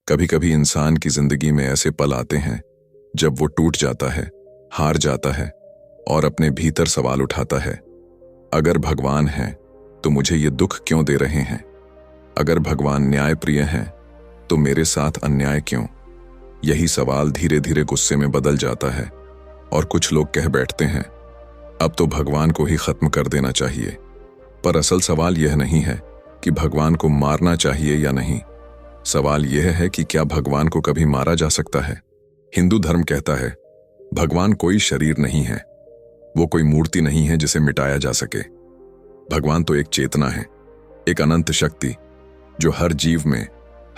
कभी कभी इंसान की जिंदगी में ऐसे पल आते हैं जब वो टूट जाता है, हार जाता है और अपने भीतर सवाल उठाता है, अगर भगवान है तो मुझे ये दुख क्यों दे रहे हैं? अगर भगवान न्यायप्रिय हैं तो मेरे साथ अन्याय क्यों? यही सवाल धीरे धीरे गुस्से में बदल जाता है और कुछ लोग कह बैठते हैं, अब तो भगवान को ही खत्म कर देना चाहिए। पर असल सवाल यह नहीं है कि भगवान को मारना चाहिए या नहीं। सवाल यह है कि क्या भगवान को कभी मारा जा सकता है? हिंदू धर्म कहता है भगवान कोई शरीर नहीं है, वो कोई मूर्ति नहीं है जिसे मिटाया जा सके। भगवान तो एक चेतना है, एक अनंत शक्ति जो हर जीव में,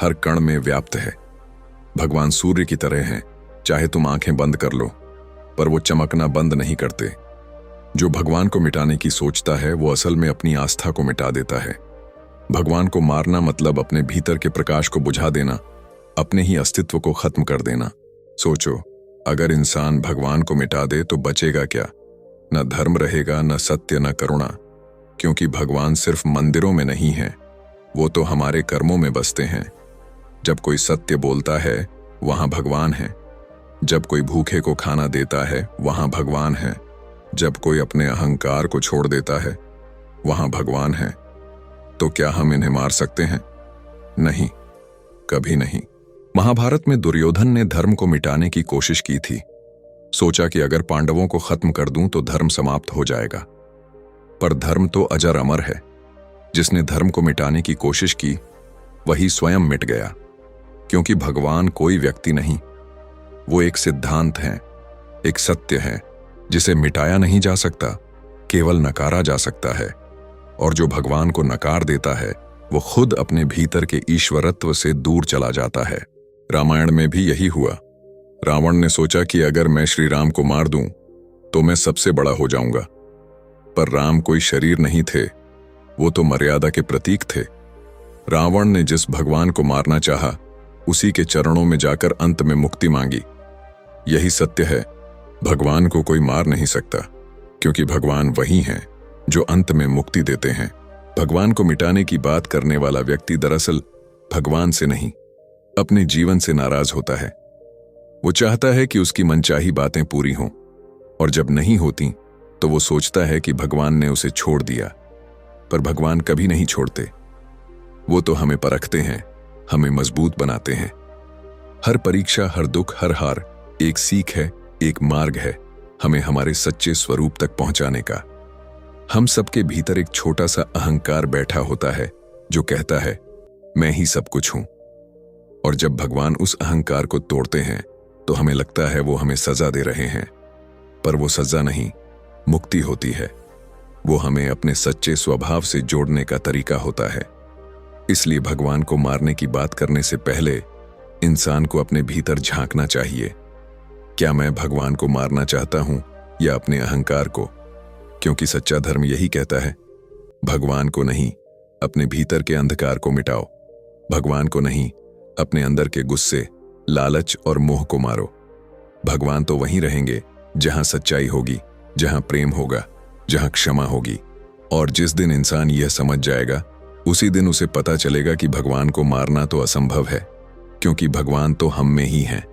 हर कण में व्याप्त है। भगवान सूर्य की तरह हैं, चाहे तुम आंखें बंद कर लो पर वो चमकना बंद नहीं करते। जो भगवान को मिटाने की सोचता है वो असल में अपनी आस्था को मिटा देता है। भगवान को मारना मतलब अपने भीतर के प्रकाश को बुझा देना, अपने ही अस्तित्व को खत्म कर देना। सोचो, अगर इंसान भगवान को मिटा दे तो बचेगा क्या? न धर्म रहेगा, न सत्य, न करुणा। क्योंकि भगवान सिर्फ मंदिरों में नहीं है, वो तो हमारे कर्मों में बसते हैं। जब कोई सत्य बोलता है वहां भगवान है, जब कोई भूखे को खाना देता है वहां भगवान है, जब कोई अपने अहंकार को छोड़ देता है वहां भगवान है। तो क्या हम इन्हें मार सकते हैं? नहीं, कभी नहीं। महाभारत में दुर्योधन ने धर्म को मिटाने की कोशिश की थी। सोचा कि अगर पांडवों को खत्म कर दूं तो धर्म समाप्त हो जाएगा। पर धर्म तो अजर अमर है। जिसने धर्म को मिटाने की कोशिश की वही स्वयं मिट गया। क्योंकि भगवान कोई व्यक्ति नहीं, वो एक सिद्धांत है, एक सत्य है जिसे मिटाया नहीं जा सकता, केवल नकारा जा सकता है। और जो भगवान को नकार देता है वो खुद अपने भीतर के ईश्वरत्व से दूर चला जाता है। रामायण में भी यही हुआ। रावण ने सोचा कि अगर मैं श्री राम को मार दूं तो मैं सबसे बड़ा हो जाऊंगा। पर राम कोई शरीर नहीं थे, वो तो मर्यादा के प्रतीक थे। रावण ने जिस भगवान को मारना चाहा उसी के चरणों में जाकर अंत में मुक्ति मांगी। यही सत्य है, भगवान को कोई मार नहीं सकता, क्योंकि भगवान वही हैं जो अंत में मुक्ति देते हैं। भगवान को मिटाने की बात करने वाला व्यक्ति दरअसल भगवान से नहीं, अपने जीवन से नाराज होता है। वो चाहता है कि उसकी मनचाही बातें पूरी हों, और जब नहीं होती तो वो सोचता है कि भगवान ने उसे छोड़ दिया। पर भगवान कभी नहीं छोड़ते। वो तो हमें परखते हैं, हमें मजबूत बनाते हैं। हर परीक्षा, हर दुख, हर हार एक सीख है, एक मार्ग है हमें हमारे सच्चे स्वरूप तक पहुंचाने का। हम सबके भीतर एक छोटा सा अहंकार बैठा होता है जो कहता है मैं ही सब कुछ हूं। और जब भगवान उस अहंकार को तोड़ते हैं तो हमें लगता है वो हमें सजा दे रहे हैं। पर वो सजा नहीं, मुक्ति होती है। वो हमें अपने सच्चे स्वभाव से जोड़ने का तरीका होता है। इसलिए भगवान को मारने की बात करने से पहले इंसान को अपने भीतर झांकना चाहिए। क्या मैं भगवान को मारना चाहता हूं या अपने अहंकार को? क्योंकि सच्चा धर्म यही कहता है, भगवान को नहीं, अपने भीतर के अंधकार को मिटाओ। भगवान को नहीं, अपने अंदर के गुस्से, लालच और मोह को मारो। भगवान तो वहीं रहेंगे जहां सच्चाई होगी, जहां प्रेम होगा, जहां क्षमा होगी। और जिस दिन इंसान यह समझ जाएगा उसी दिन उसे पता चलेगा कि भगवान को मारना तो असंभव है, क्योंकि भगवान तो हम में ही हैं।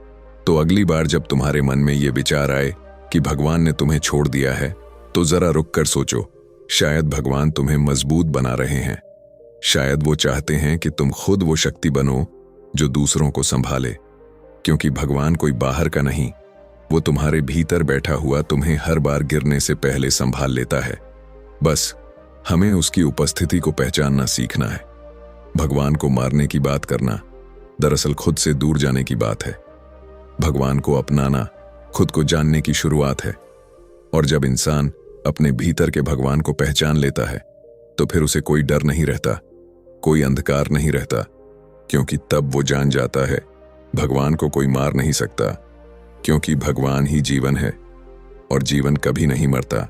तो अगली बार जब तुम्हारे मन में ये विचार आए कि भगवान ने तुम्हें छोड़ दिया है तो जरा रुक कर सोचो, शायद भगवान तुम्हें मजबूत बना रहे हैं। शायद वो चाहते हैं कि तुम खुद वो शक्ति बनो जो दूसरों को संभाले। क्योंकि भगवान कोई बाहर का नहीं, वो तुम्हारे भीतर बैठा हुआ तुम्हें हर बार गिरने से पहले संभाल लेता है। बस हमें उसकी उपस्थिति को पहचानना सीखना है। भगवान को मारने की बात करना दरअसल खुद से दूर जाने की बात है। भगवान को अपनाना खुद को जानने की शुरुआत है। और जब इंसान अपने भीतर के भगवान को पहचान लेता है तो फिर उसे कोई डर नहीं रहता, कोई अंधकार नहीं रहता। क्योंकि तब वो जान जाता है भगवान को कोई मार नहीं सकता, क्योंकि भगवान ही जीवन है और जीवन कभी नहीं मरता।